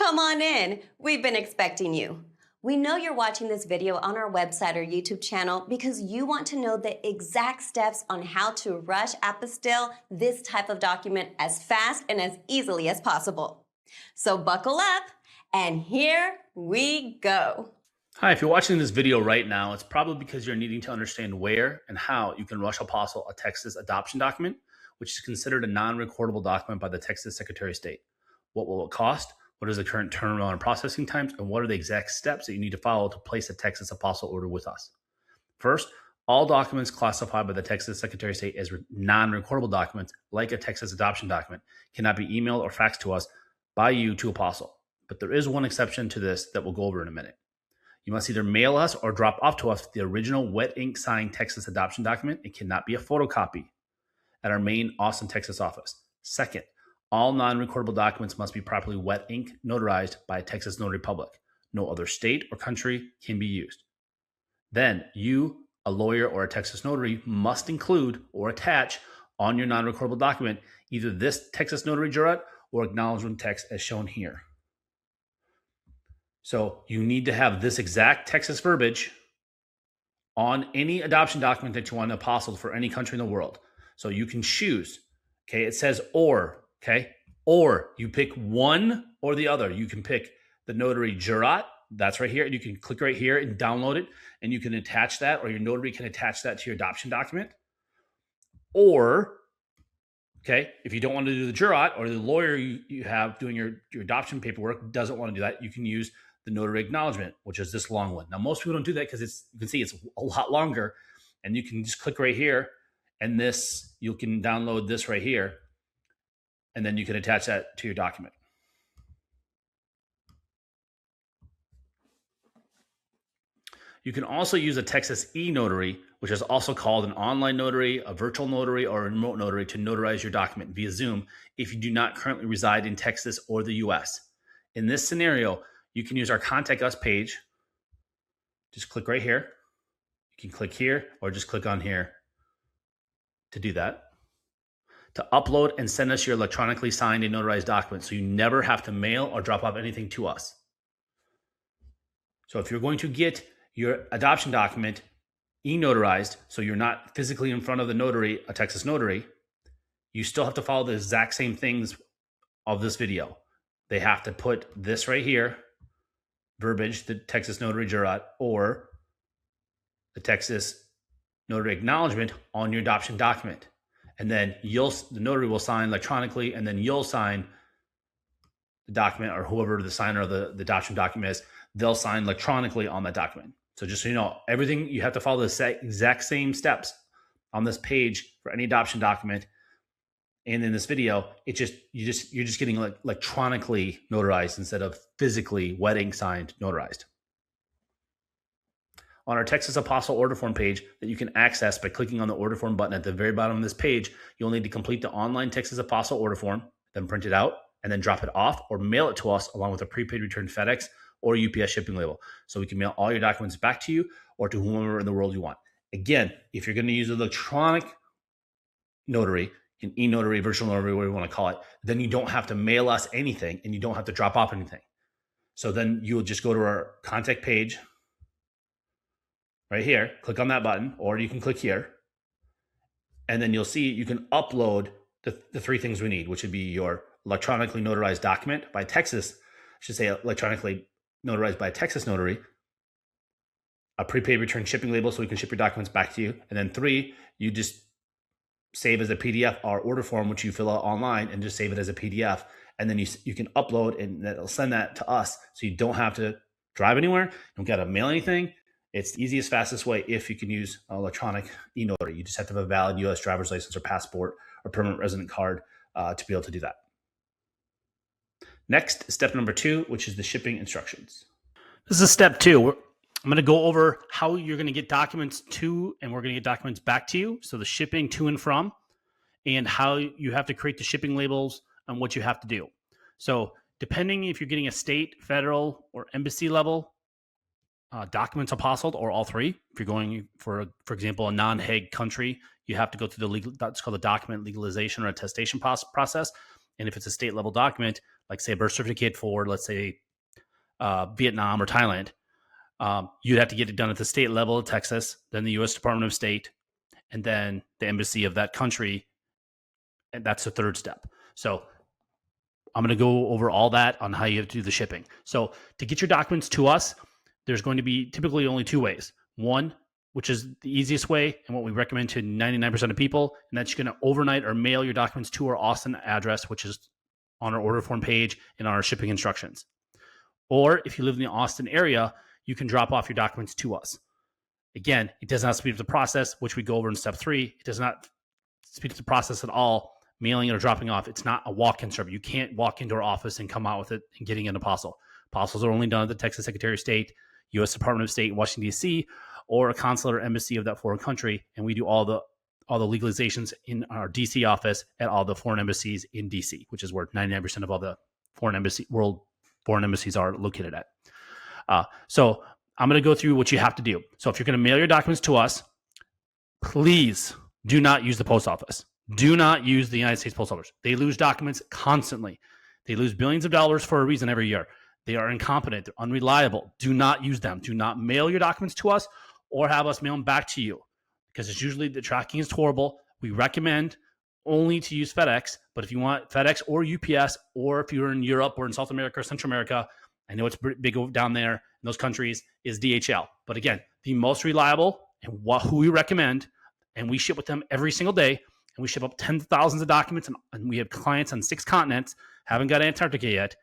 Come on in. We've been expecting you. We know you're watching this video on our website or YouTube channel because you want to know the exact steps on how to rush apostille this type of document as fast and as easily as possible. So buckle up, and here we go. Hi, if you're watching this video right now, it's probably because you're needing to understand where and how you can rush Apostille a Texas adoption document, which is considered a non-recordable document by the Texas Secretary of State. What will it cost? What is the current turnaround and processing times? And what are the exact steps that you need to follow to place a Texas Apostille order with us? First, all documents classified by the Texas Secretary of State as non-recordable documents, like a Texas adoption document, cannot be emailed or faxed to us by you to Apostille. But there is one exception to this that we'll go over in a minute. You must either mail us or drop off to us the original wet ink signed Texas adoption document. It cannot be a photocopy at our main Austin, Texas office. Second, all non-recordable documents must be properly wet ink notarized by a Texas notary public. No other state or country can be used. Then you, a lawyer or a Texas notary, must include or attach on your non-recordable document either this Texas notary jurat or acknowledgement text as shown here. So you need to have this exact Texas verbiage on any adoption document that you want to apostille for any country in the world. So you can choose, okay? It says or, okay? Or you pick one or the other. You can pick the notary jurat, that's right here. And you can click right here and download it, and you can attach that, or your notary can attach that to your adoption document. Or, okay, if you don't want to do the jurat, or the lawyer you have doing your adoption paperwork doesn't want to do that, you can use the notary acknowledgement, which is this long one. Now, most people don't do that because you can see it's a lot longer, and you can just click right here, and you can download this right here, and then you can attach that to your document. You can also use a Texas e-notary, which is also called an online notary, a virtual notary, or a remote notary to notarize your document via Zoom if you do not currently reside in Texas or the US. In this scenario, you can use our Contact Us page. Just click right here. You can click here or just click on here to do that. To upload and send us your electronically signed and notarized document, so you never have to mail or drop off anything to us. So if you're going to get your adoption document e-notarized, so you're not physically in front of the notary, a Texas notary, you still have to follow the exact same things of this video. They have to put this right here, verbiage, the Texas notary jurat, or the Texas notary acknowledgement on your adoption document. And then the notary will sign electronically, and then you'll sign the document, or whoever the signer of the adoption document is, they'll sign electronically on that document. So just so you know, everything, you have to follow the exact same steps on this page for any adoption document. And in this video, you're just getting electronically notarized instead of physically wet ink signed notarized. On our Texas Apostille order form page that you can access by clicking on the order form button at the very bottom of this page, you'll need to complete the online Texas Apostille order form, then print it out, and then drop it off or mail it to us along with a prepaid return FedEx or UPS shipping label, so we can mail all your documents back to you or to whomever in the world you want. Again, if you're going to use electronic notary, an e-notary, virtual notary, whatever you want to call it, then you don't have to mail us anything and you don't have to drop off anything. So then you'll just go to our contact page right here, click on that button, or you can click here, and then you'll see you can upload the three things we need, which would be your electronically notarized document by Texas, I should say electronically notarized by a Texas notary, a prepaid return shipping label so we can ship your documents back to you, and then 3, you just save as a PDF our order form, which you fill out online, and just save it as a PDF, and then you can upload, and it'll send that to us, so you don't have to drive anywhere, you don't got to mail anything. It's the easiest, fastest way if you can use an electronic e-notary. You just have to have a valid U.S. driver's license or passport or permanent resident card to be able to do that. Next, step number 2, which is the shipping instructions. This is step 2. I'm going to go over how you're going to get documents to, and we're going to get documents back to you. So the shipping to and from, and how you have to create the shipping labels and what you have to do. So depending if you're getting a state, federal, or embassy level documents apostilled, or all 3. If you're going for example, a non-Hague country, you have to go through that's called the document legalization or attestation process. And if it's a state level document, like say a birth certificate for, let's say, Vietnam or Thailand, you'd have to get it done at the state level of Texas, then the U.S. Department of State, and then the embassy of that country. And that's the third step. So I'm going to go over all that on how you have to do the shipping. So to get your documents to us, there's going to be typically only two ways. One, which is the easiest way and what we recommend to 99% of people, and that's you're going to overnight or mail your documents to our Austin address, which is on our order form page and on our shipping instructions. Or if you live in the Austin area, you can drop off your documents to us. Again, it does not speed up the process, which we go over in step 3. It does not speed up the process at all, mailing it or dropping off. It's not a walk-in service. You can't walk into our office and come out with it and getting an apostle. Apostles are only done at the Texas Secretary of State, U.S. Department of State, Washington, D.C., or a consulate or embassy of that foreign country, and we do all the legalizations in our D.C. office at all the foreign embassies in D.C., which is where 99% of all the foreign embassies are located at. So I'm going to go through what you have to do. So if you're going to mail your documents to us, please do not use the post office. Do not use the United States Post Office. They lose documents constantly. They lose billions of dollars for a reason every year. They are incompetent. They're unreliable. Do not use them. Do not mail your documents to us or have us mail them back to you, because it's usually the tracking is horrible. We recommend only to use FedEx, but if you want FedEx or UPS, or if you're in Europe or in South America or Central America, I know it's big down there in those countries, is DHL. But again, the most reliable and who we recommend, and we ship with them every single day, and we ship up tens of thousands of documents, and we have clients on 6 continents, haven't got Antarctica yet,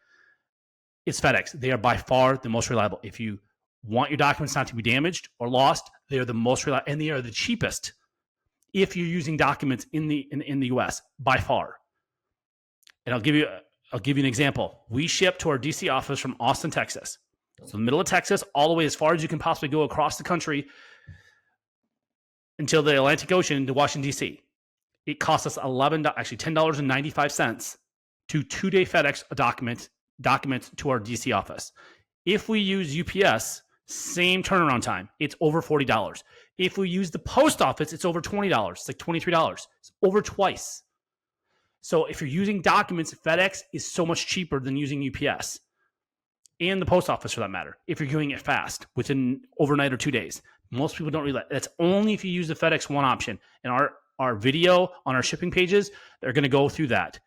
it's FedEx. They are by far the most reliable. If you want your documents not to be damaged or lost, they are the most reliable, and they are the cheapest if you're using documents in the US by far. And I'll give you an example. We ship to our DC office from Austin, Texas. So the middle of Texas, all the way as far as you can possibly go across the country until the Atlantic Ocean to Washington, D.C. It costs us $10.95 to 2-day FedEx a document to our DC office. If we use UPS, same turnaround time, it's over $40. If we use the post office, it's over $20. It's like $23. It's over twice. So if you're using documents, FedEx is so much cheaper than using UPS and the post office for that matter, if you're doing it fast within overnight or 2 days. Most people don't realize that's only if you use the FedEx One option. And our video on our shipping pages, they're going to go through that.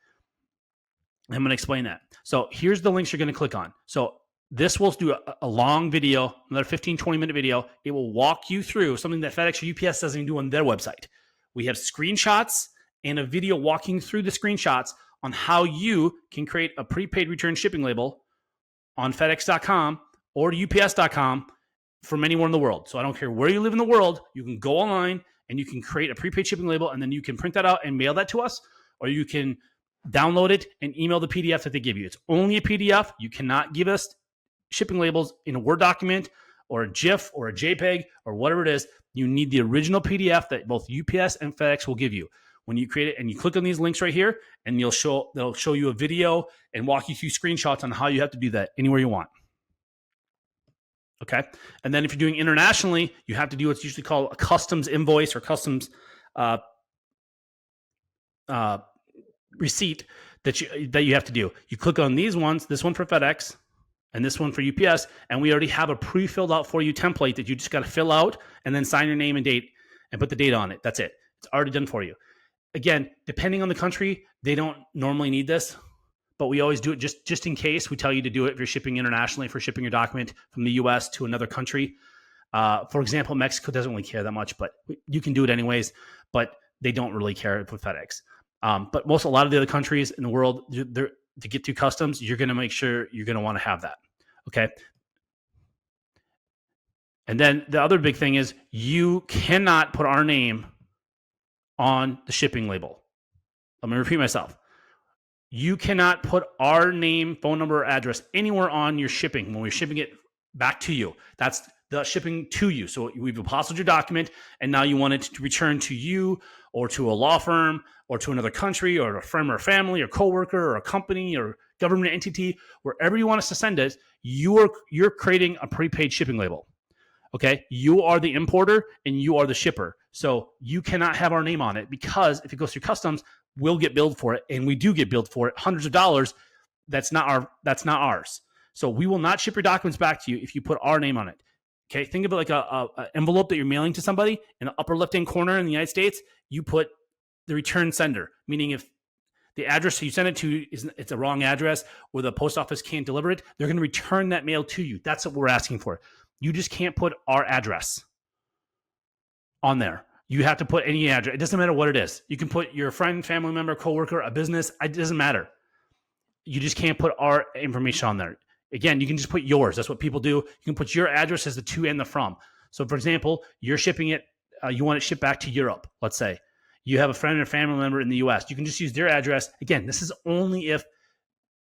I'm going to explain that. So here's the links you're going to click on. So this will do a long video, another 15, 20-minute video. It will walk you through something that FedEx or UPS doesn't even do on their website. We have screenshots and a video walking through the screenshots on how you can create a prepaid return shipping label on FedEx.com or UPS.com from anywhere in the world. So I don't care where you live in the world, you can go online and you can create a prepaid shipping label, and then you can print that out and mail that to us, or you can download it and email the PDF that they give you. It's only a PDF. You cannot give us shipping labels in a Word document or a GIF or a JPEG or whatever it is. You need the original PDF that both UPS and FedEx will give you. When you create it and you click on these links right here, and they'll show you a video and walk you through screenshots on how you have to do that anywhere you want. Okay. And then if you're doing internationally, you have to do what's usually called a customs invoice or customs receipt that you have to do. You click on these ones, this one for FedEx and this one for UPS, and we already have a pre-filled out for you template that you just got to fill out and then sign your name and date and put the date on it. That's it. It's already done for you. Again, depending on the country, they don't normally need this, but we always do it just in case. We tell you to do it if you're shipping internationally, if you're shipping your document from the US to another country. For example, Mexico doesn't really care that much, but you can do it anyways, but they don't really care with FedEx. But a lot of the other countries in the world, to get through customs, you're going to make sure you're going to want to have that. Okay. And then the other big thing is you cannot put our name on the shipping label. Let me repeat myself. You cannot put our name, phone number, or address anywhere on your shipping when we're shipping it back to you. That's the shipping to you. So we've apostled your document, and now you want it to return to you or to a law firm or to another country or a friend or family or coworker or a company or government entity, wherever you want us to send it, you're creating a prepaid shipping label. Okay, you are the importer and you are the shipper. So you cannot have our name on it, because if it goes through customs, we'll get billed for it, and we do get billed for it, hundreds of dollars, That's not ours. So we will not ship your documents back to you if you put our name on it. Okay, think of it like a envelope that you're mailing to somebody. In the upper left-hand corner in the United States, you put the return sender, meaning if the address you send it to it's a wrong address or the post office can't deliver it, they're going to return that mail to you. That's what we're asking for. You just can't put our address on there. You have to put any address. It doesn't matter what it is. You can put your friend, family member, coworker, a business. It doesn't matter. You just can't put our information on there. Again, you can just put yours. That's what people do. You can put your address as the to and the from. So, for example, you're shipping it. You want it shipped back to Europe, let's say. You have a friend or family member in the U.S. You can just use their address. Again, this is only if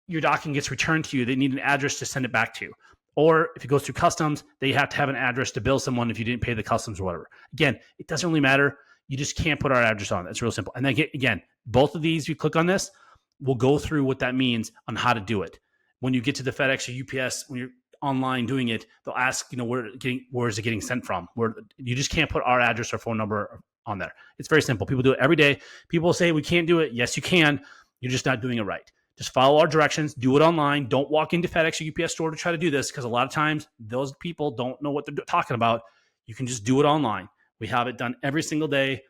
your document gets returned to you. They need an address to send it back to. Or if it goes through customs, they have to have an address to bill someone if you didn't pay the customs or whatever. Again, it doesn't really matter. You just can't put our address on it. It's real simple. And then again, both of these, you click on this, we'll go through what that means on how to do it. When you get to the FedEx or UPS, when you're online doing it, they'll ask, where is it getting sent from? Where you just can't put our address or phone number on there. It's very simple. People do it every day. People say we can't do it. Yes, you can. You're just not doing it right. Just follow our directions. Do it online. Don't walk into FedEx or UPS store to try to do this because a lot of times those people don't know what they're talking about. You can just do it online. We have it done every single day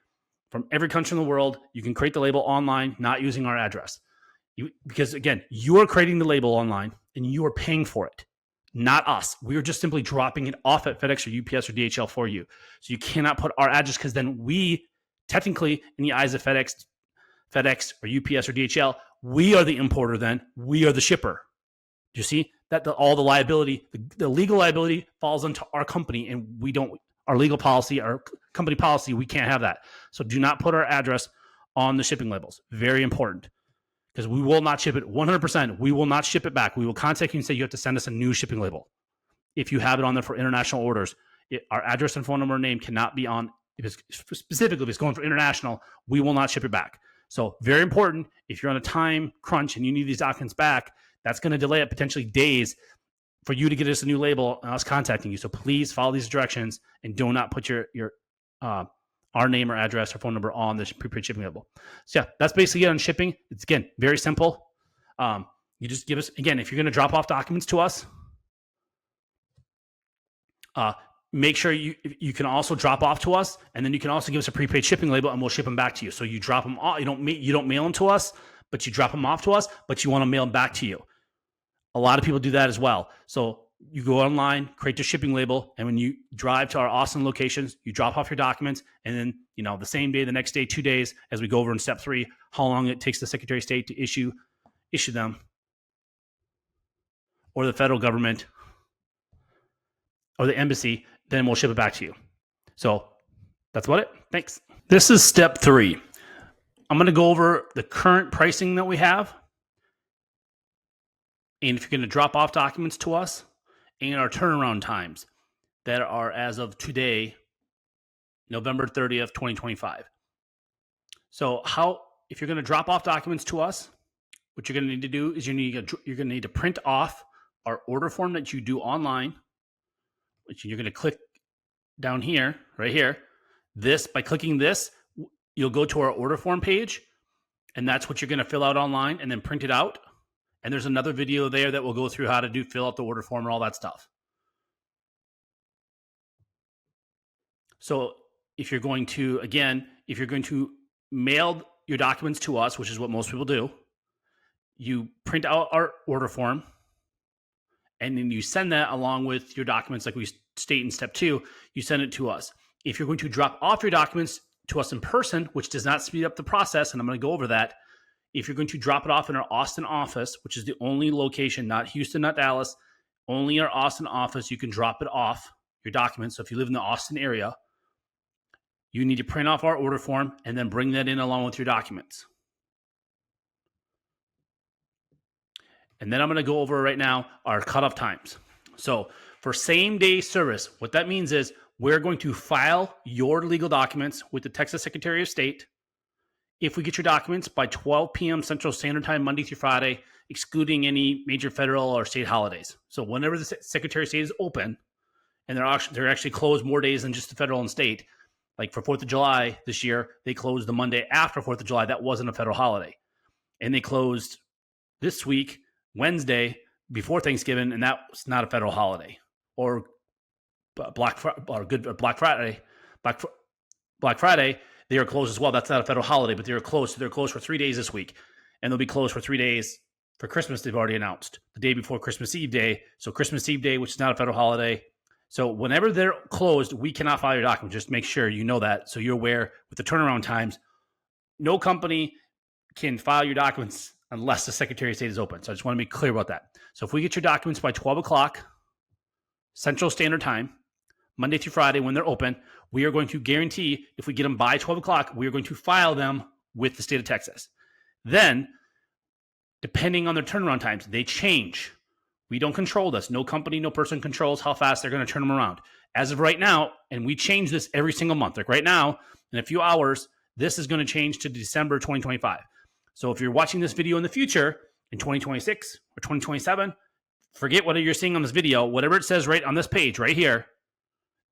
from every country in the world. You can create the label online, not using our address. Because again, you are creating the label online and you are paying for it, not us. We are just simply dropping it off at FedEx or UPS or DHL for you. So you cannot put our address because then we, technically, in the eyes of FedEx or UPS or DHL, we are the importer then. We are the shipper. Do you see that all the liability, the legal liability falls onto our company and we don't, our legal policy, our company policy, we can't have that. So do not put our address on the shipping labels. Very important. Because we will not ship it 100%. We will not ship it back. We will contact you and say you have to send us a new shipping label. If you have it on there for international orders, our address and phone number and name cannot be on, specifically if it's going for international, we will not ship it back. So very important, if you're on a time crunch and you need these documents back, that's going to delay it potentially days for you to get us a new label and us contacting you. So please follow these directions and do not put our name or address or phone number on the prepaid shipping label. So yeah, that's basically it on shipping. It's, again, very simple. You just give us, again, if you're going to drop off documents to us, make sure you can also drop off to us, and then you can also give us a prepaid shipping label and we'll ship them back to you. So you drop them off, you don't mail them to us, but you drop them off to us, but you want to mail them back to you. A lot of people do that as well. So you go online, create your shipping label, and when you drive to our Austin locations, you drop off your documents, and then, the same day, the next day, 2 days, as we go over in step 3, how long it takes the Secretary of State to issue them, or the federal government, or the embassy, then we'll ship it back to you. So that's about it. Thanks. This is step 3. I'm going to go over the current pricing that we have, and if you're going to drop off documents to us, and our turnaround times that are as of today, November 30th, 2025. So if you're going to drop off documents to us, what you're going to need to do is you're going to need to print off our order form that you do online, which you're going to click down here, right here. By clicking this, you'll go to our order form page, and that's what you're going to fill out online and then print it out. And there's another video there that will go through how to fill out the order form and all that stuff. So if you're going to mail your documents to us, which is what most people do, you print out our order form, and then you send that along with your documents like we state in step 2, you send it to us. If you're going to drop off your documents to us in person, which does not speed up the process, and I'm going to go over that, if you're going to drop it off in our Austin office, which is the only location, not Houston, not Dallas, only our Austin office, you can drop it off, your documents. So if you live in the Austin area, you need to print off our order form and then bring that in along with your documents. And then I'm going to go over right now our cutoff times. So for same day service, what that means is we're going to file your legal documents with the Texas Secretary of State if we get your documents by 12 p.m. Central Standard Time, Monday through Friday, excluding any major federal or state holidays. So whenever the Secretary of State is open, and they're actually closed more days than just the federal and state, like for 4th of July this year, they closed the Monday after 4th of July. That wasn't a federal holiday. And they closed this week Wednesday before Thanksgiving, and that's not a federal holiday. Or Black Friday, they are closed as well. That's not a federal holiday, but they are closed. So they're closed for 3 days this week, and they'll be closed for 3 days for Christmas. They've already announced the day before Christmas Eve Day. So Christmas Eve Day, which is not a federal holiday. So whenever they're closed, we cannot file your document. Just make sure you know that, so you're aware with the turnaround times. No company can file your documents unless the Secretary of State is open. So I just want to be clear about that. So if we get your documents by 12 o'clock Central Standard Time, Monday through Friday when they're open, we are going to guarantee if we get them by 12 o'clock, we are going to file them with the state of Texas. Then, depending on their turnaround times, they change. We don't control this. No company, no person controls how fast they're going to turn them around. As of right now, and we change this every single month. Like right now, in a few hours, this is going to change to December 2025. So if you're watching this video in the future, in 2026 or 2027, forget what you're seeing on this video. Whatever it says right on this page right here,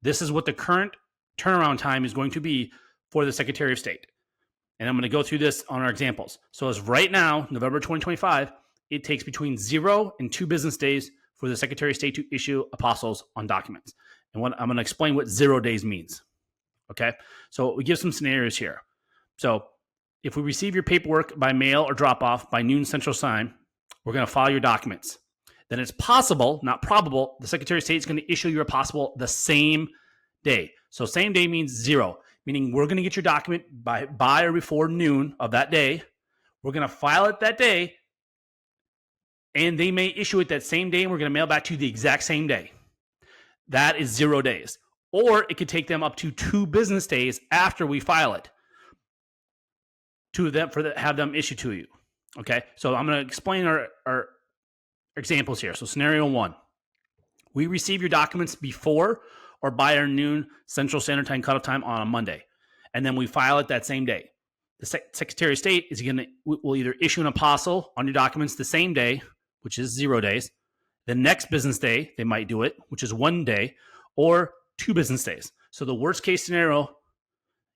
this is what the current turnaround time is going to be for the Secretary of State. And I'm going to go through this on our examples. So as right now, November 2025, it takes between 0 and 2 business days for the Secretary of State to issue apostils on documents. And I'm going to explain what 0 days means. Okay, so we give some scenarios here. So if we receive your paperwork by mail or drop off by noon Central Time, we're going to file your documents. Then it's possible, not probable, the Secretary of State is going to issue your apostille the same day. So same day means 0, meaning we're going to get your document by or before noon of that day. We're going to file it that day, and they may issue it that same day, and we're going to mail back to you the exact same day. That is 0 days. Or it could take them up to 2 business days after we file it to them have them issued to you. Okay, so I'm going to explain our examples here. So scenario 1, we receive your documents before or by our noon Central Standard Time cutoff time on a Monday, and then we file it that same day. The Secretary of State will either issue an apostille on your documents the same day, which is 0 days. The next business day, they might do it, which is 1 day, or 2 business days. So the worst case scenario,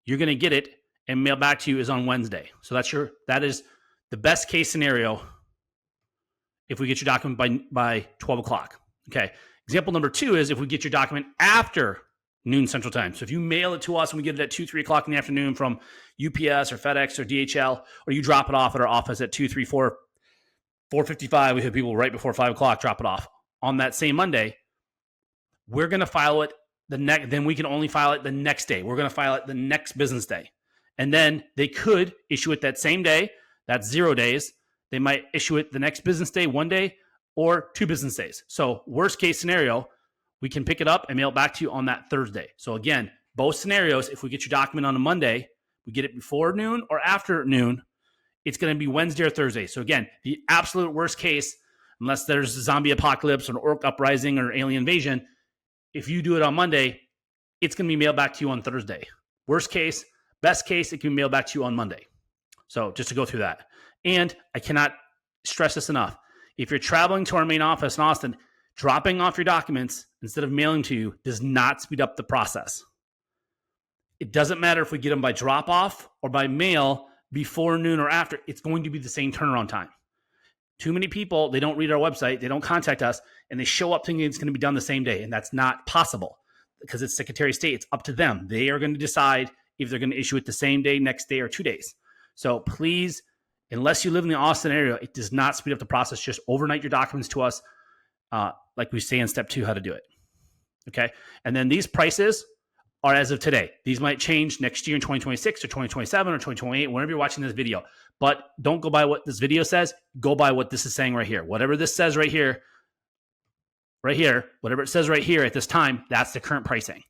you're going to get it and mail back to you is on Wednesday. So that is the best case scenario if we get your document by 12 o'clock. Okay. Example number 2 is if we get your document after noon Central Time. So if you mail it to us and we get it at 2, 3 o'clock in the afternoon from UPS or FedEx or DHL, or you drop it off at our office at 2, 3, 4, 4:55, we have people right before 5 o'clock drop it off on that same Monday, we're going to file it then we can only file it the next day. We're going to file it the next business day. And then they could issue it that same day. That's 0 days. They might issue it the next business day, 1 day, or 2 business days. So worst case scenario, we can pick it up and mail it back to you on that Thursday. So again, both scenarios, if we get your document on a Monday, we get it before noon or after noon, it's going to be Wednesday or Thursday. So again, the absolute worst case, unless there's a zombie apocalypse or an orc uprising or alien invasion, if you do it on Monday, it's going to be mailed back to you on Thursday. Worst case, best case, it can be mailed back to you on Monday. So just to go through that. And I cannot stress this enough. If you're traveling to our main office in Austin, dropping off your documents instead of mailing to you does not speed up the process. It doesn't matter if we get them by drop off or by mail before noon or after, it's going to be the same turnaround time. Too many people, they don't read our website, they don't contact us, and they show up thinking it's going to be done the same day. And that's not possible because it's Secretary of State. It's up to them. They are going to decide if they're going to issue it the same day, next day, or 2 days. So please, unless you live in the Austin area, it does not speed up the process. Just overnight your documents to us, like we say in step 2, how to do it. Okay. And then these prices are as of today. These might change next year in 2026 or 2027 or 2028, whenever you're watching this video. But don't go by what this video says. Go by what this is saying right here. Whatever this says right here, whatever it says right here at this time, that's the current pricing.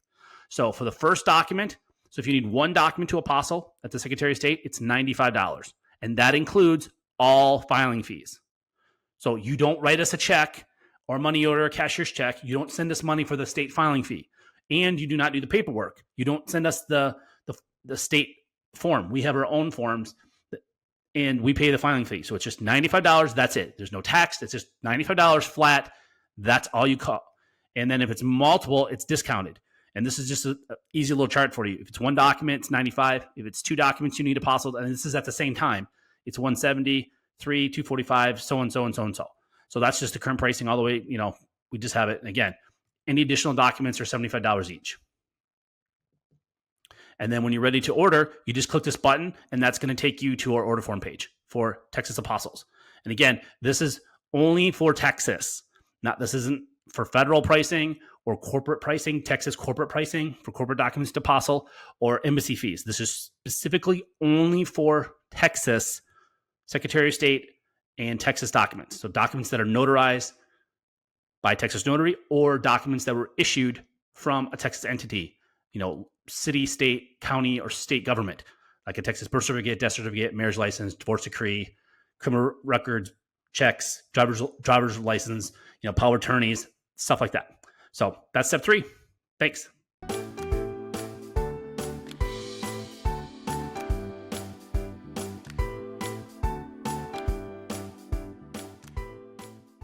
So for the first document, so if you need 1 document to apostille at the Secretary of State, it's $95. And that includes all filing fees. So you don't write us a check or money order, a cashier's check. You don't send us money for the state filing fee. And you do not do the paperwork. You don't send us the state form. We have our own forms, and we pay the filing fee. So it's just $95. That's it. There's no tax. It's just $95 flat. That's all you call. And then if it's multiple, it's discounted. And this is just an easy little chart for you. If it's 1 document, it's $95. If it's 2 documents, you need apostille, and this is at the same time, it's $170, 3, $245, so and so and so and so. So that's just the current pricing all the way. We just have it. And again, any additional documents are $75 each. And then when you're ready to order, you just click this button, and that's going to take you to our order form page for Texas Apostles. And again, this is only for Texas. This isn't for federal pricing or corporate pricing, Texas corporate pricing for corporate documents to Apostle or embassy fees. This is specifically only for Texas Secretary of State and Texas documents. So documents that are notarized by Texas Notary or documents that were issued from a Texas entity, city, state, county, or state government, like a Texas birth certificate, death certificate, marriage license, divorce decree, criminal records, checks, driver's license, power attorneys, stuff like that. So that's step 3. Thanks.